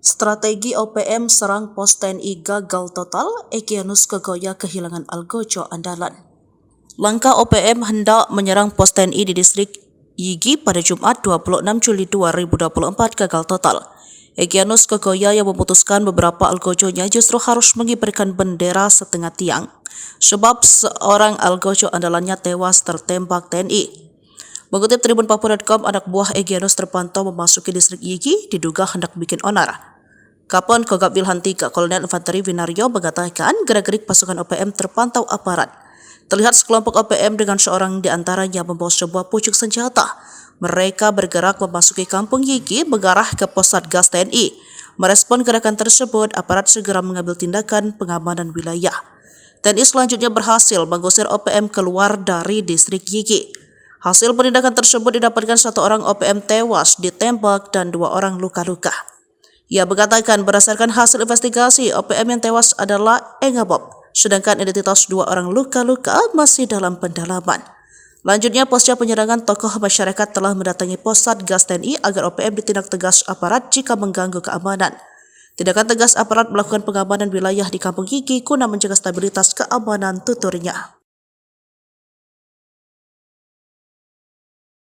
Strategi OPM serang pos TNI gagal total, Egyanus Kogoya kehilangan algojo andalan. Langkah OPM hendak menyerang pos TNI di distrik Yigi pada Jumat 26 Juli 2024 gagal total. Egyanus Kogoya yang memutuskan beberapa algojonya justru harus mengibarkan bendera setengah tiang, sebab seorang algojo andalannya tewas tertembak TNI. Mengutip tribunpapua.com, anak buah Egyanus terpantau memasuki distrik Yigi diduga hendak bikin onar. Kapten Kogab Wilhan III Kolonel Infanteri Winario mengatakan gerak-gerik pasukan OPM terpantau aparat. Terlihat sekelompok OPM dengan seorang di antaranya membawa sebuah pucuk senjata. Mereka bergerak memasuki kampung Yigi mengarah ke pos Satgas TNI. Merespon gerakan tersebut, aparat segera mengambil tindakan pengamanan wilayah. TNI selanjutnya berhasil mengusir OPM keluar dari distrik Yigi. Hasil penindakan tersebut didapatkan satu orang OPM tewas ditembak dan 2 orang luka-luka. Ia mengatakan berdasarkan hasil investigasi, OPM yang tewas adalah Engabob, sedangkan identitas 2 orang luka-luka masih dalam pendalaman. Lanjutnya, pasca penyerangan, tokoh masyarakat telah mendatangi pos Satgas TNI agar OPM ditindak tegas aparat jika mengganggu keamanan. Tindakan tegas aparat melakukan pengamanan wilayah di Kampung Yigi guna menjaga stabilitas keamanan, tuturnya.